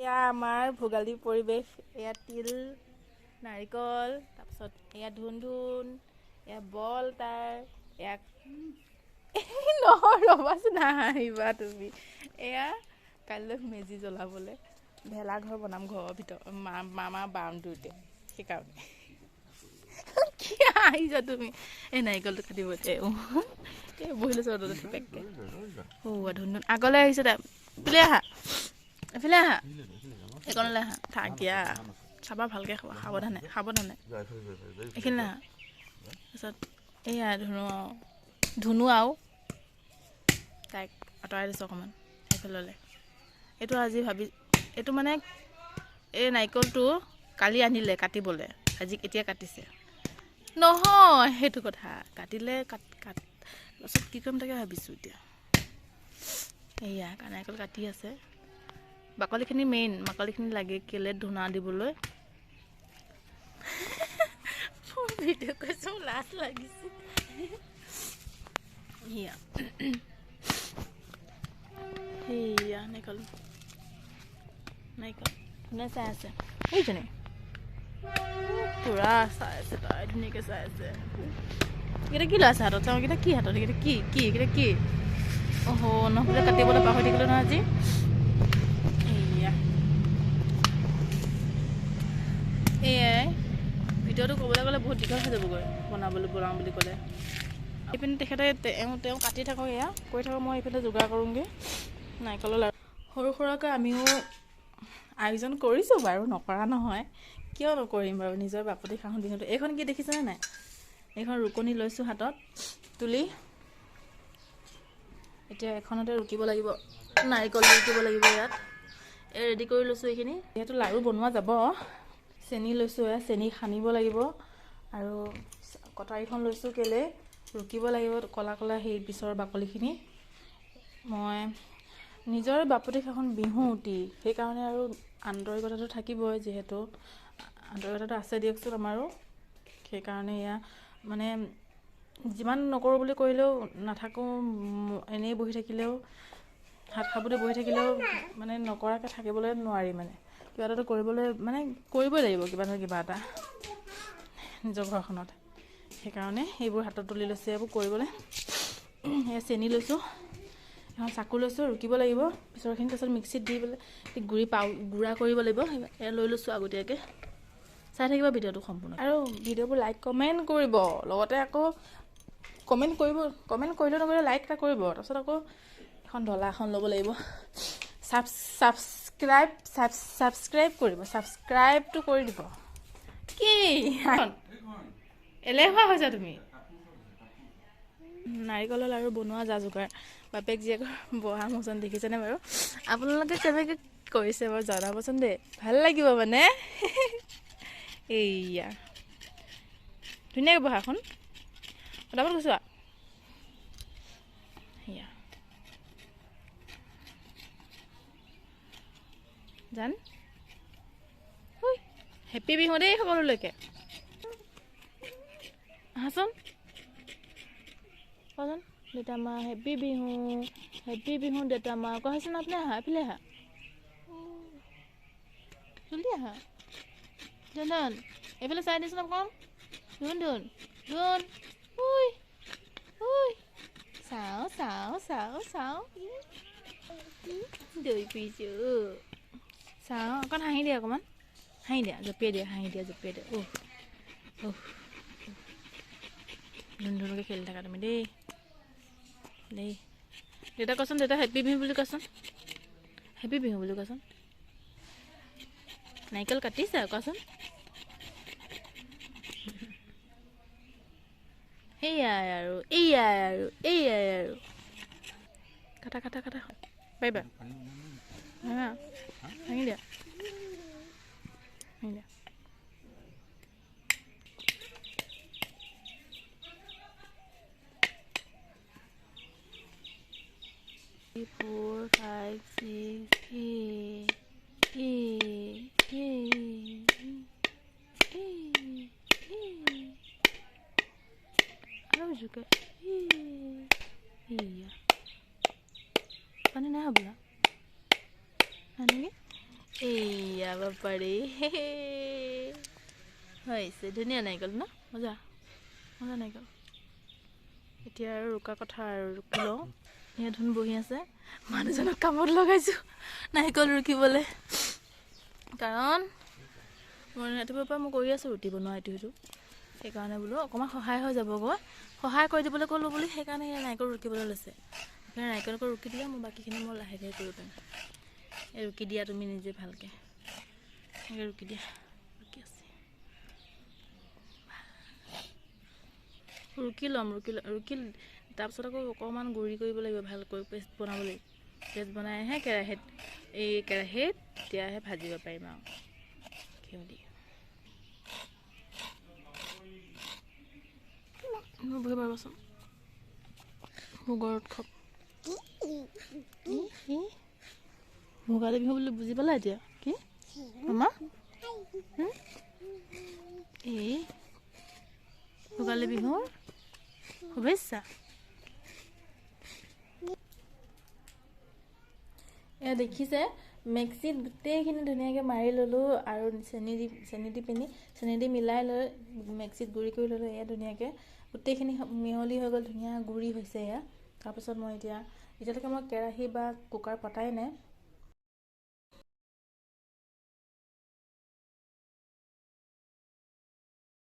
এয়া আমাৰ ভোগালী পৰিৱেশ। এয়া তিল, নাৰিকল, তাৰপিছত এয়া ধুন, এয়া বল তাৰ, এয়া নহয় ৰ'বাচোন নাহাঁহিবা তুমি। এয়া কাইলৈ মেজি জ্বলাবলৈ ভেলাঘৰ বনাম ঘৰৰ ভিতৰত মামাৰ বাউণ্ডেৰীতে, সেইকাৰণে কি আহিছা তুমি। এই নাৰিকলটো কাটিব এই বহি লৈছোঁ ৰ'দতে থিপেককৈ। ধুন আগলৈ আহিছে দে, এফালে আহা, এফালে আহা, এইকণলৈ আহা, থাক দিয়া চাবা ভালকৈ খাবা, সাৱধানে এইখিনি আহা। তাৰপিছত এইয়া ধুনু আৰু তাইক আঁতৰাই দিছোঁ অকণমান সেইফাললৈ। এইটো আজি এইটো মানে এই নাৰিকলটো কালি আনিলে কাটিবলৈ, আজি এতিয়া কাটিছে নহয়, সেইটো কথা কাটিলে তাৰপিছত কি কৰিম তাকে ভাবিছোঁ এতিয়া। এয়া নাৰিকল কাটি আছে, বাকলিখিনি মেইন, বাকলিখিনি লাগে কেলে ধূনা দিবলৈ। ভিডিঅ' কৈছোঁ লাজ লাগিছে। সেয়া নাৰিকল ধুনীয়া চাই আছে সেইজনী, পুৰা চাই আছে তাই, ধুনীয়াকৈ চাই আছে। এইকেইটা কি লৈ আছে হাতত, চাওঁ এইকেইটা কি হাতত, এইকেইটা কি নহ'লে কাটিবলৈ পাহৰি থাকিলোঁ নহয় আজি। এয়াই ভিডিঅ'টো ক'বলৈ গ'লে বহুত দীঘল হৈ যাবগৈ, বনাওঁ বুলি ক'লে। এইপিনে তেখেতে তেওঁ কাটি থাকক, এয়া কৰি থাকক, মই এইপিনে যোগাৰ কৰোঁগৈ নাৰিকলৰ লাড়ু। সৰু সুৰাকৈ আমিও আয়োজন কৰিছোঁ বাৰু, নকৰা নহয়, কিয় নকৰিম বাৰু, নিজৰ বাপতি সাহোন বিহুটো। এইখন কি দেখিছেনে নাই, এইখন ৰুকনি লৈছোঁ হাতত তুলি, এতিয়া এখনতে ৰুকিব লাগিব, নাৰিকল ৰুকিব লাগিব। ইয়াত ৰেডি কৰি লৈছোঁ এইখিনি, যিহেতু লাড়ু বনোৱা যাব। চেনি লৈছোঁ, এয়া চেনি সানিব লাগিব, আৰু কটাৰীখন লৈছোঁ কেলৈ ৰুকিব লাগিব ক'লা সেই পিছৰ বাকলিখিনি। মই নিজৰ বাপতি সাহোন বিহুটি, সেইকাৰণে আৰু আন্তৰিকতাটো থাকিবই, যিহেতু আন্তৰিকতাটো আছে দিয়কচোন আমাৰো। সেইকাৰণে এয়া মানে যিমান নকৰোঁ বুলি কৰিলেও নাথাকোঁ, এনেই বহি থাকিলেও, হাত সাবটি বহি থাকিলেও মানে নকৰাকৈ থাকিবলৈ নোৱাৰি, মানে কিবা এটাতো কৰিবলৈ মানে কৰিবই লাগিব, কিবা নহয় কিবা এটা নিজৰ ঘৰখনত। সেইকাৰণে এইবোৰ হাতত তুলি লৈছোঁ, এইবোৰ কৰিবলৈ। এয়া চেনি লৈছোঁ, এখন চাকু লৈছোঁ, ৰুকিব লাগিব পিছৰখিনি, তাৰপিছত মিক্সিত দি পেলাই গুড়া কৰিব লাগিব। এয়া লৈ লৈছোঁ আগতীয়াকৈ, চাই থাকিব ভিডিঅ'টো সম্পূৰ্ণ, আৰু ভিডিঅ'বোৰ লাইক কমেণ্ট কৰিব, লগতে আকৌ কমেণ্ট কৰিলেও নকৰিলে লাইক এটা কৰিব। তাৰপিছত আকৌ এখন ডলা এখন ল'ব লাগিব, ছাবস্ক্ৰাইব কৰিব, ছাবস্ক্ৰাইবটো কৰি দিব। কি এলেহুৱা হৈছা তুমি। নাৰিকলৰ লাড়ু বনোৱা যা যোগাৰ, বাপেক জীয়েকৰ বহা মোচন দেখিছেনে বাৰু। আপোনালোকে কেনেকৈ কৰিছে বাৰু জনাবচোন দেই, ভাল লাগিব মানে। এইয়া ধুনীয়াকৈ বহা এখন ফটাফট গুচোৱা। সেয়া জান হেপী বিহু দেই সকলোলৈকে। আহাচোন কোৱাচোন, দেউতা মা হেপী বিহু দেউতা মা কোৱাচোন। আপুনি আহা, এইফালে আহা, জলদি আহা, ধুন এইফালে চাই দিছোন অকণ, ধুন চাওঁ দৈ ফুৰিছোঁ, চাওঁ অকণ হাঁহি দিয়া, অকণমান হাঁহি দিয়া, জঁপিয়াই দিয়া, জঁপিয়াই দিয়া। ধুনুকৈ খেলি থাকা তুমি দেই। দেউতা কোৱাচোন, দেউতা হেপী বিহু বুলি কোৱাচোন, নাৰিকল কাটিছে কোৱাচোন। এইয়াই আৰু কাটা পাৰিবা, ভাঙি দিয়া। Four, 5, 6, আৰু juga iya পানী নাই হ'বলা নাই নেকি। এইয়া বাপাৰে হৈছে ধুনীয়া নাৰিকল ন মজা মজা নাৰিকল এতিয়া আৰু ৰুকা কথা আৰু ৰুকি লওঁ এয়া ধুন বহি আছে মানুহজনক কামত লগাইছোঁ নাৰিকল ৰুকিবলৈ কাৰণ মই ৰাতিপুৱাৰ পৰা মই কৰি আছোঁ ৰুটি বনোৱা এইটো সেইকাৰণে বোলো অকণমান সহায় হৈ যাবগৈ সহায় কৰি দিবলৈ ক'লোঁ বুলি সেইকাৰণে নাৰিকল ৰুকিবলৈ লৈছে সেইকাৰণে নাৰিকলকৈ ৰুকি দিলে মই বাকীখিনি মই লাহে লাহে কৰিব পাৰিম এই ৰুকি দিয়া তুমি নিজে ভালকৈ এনেকৈ ৰুকি দিয়া ৰুকি আছে ৰুকি ল'ম ৰুকি তাৰপিছত আকৌ অকণমান গুড়ি কৰিব লাগিব ভালকৈ পেষ্ট বনাব লাগিব পেষ্ট বনাইহে কেৰাহীত তেতিয়াহে ভাজিব পাৰিম আৰু ঘিউ দি বহি পাৰিবচোন ভোগৰ উৎসৱ ভোগালী বিহু বুলি বুজি পালা এতিয়া কি মামা এই ভোগালী বিহুৰ শুভেচ্ছা এয়া দেখিছে মিক্সিত গোটেইখিনি ধুনীয়াকৈ মাৰি ল'লোঁ আৰু চেনি দি মিলাই লৈ মিক্সিত গুড়ি কৰি ল'লোঁ এয়া ধুনীয়াকৈ গোটেইখিনি মিহলি হৈ গ'ল ধুনীয়া গুড়ি হৈছে এয়া তাৰপিছত মই এতিয়ালৈকে মই কেৰাহী বা কুকাৰ পতাই নাই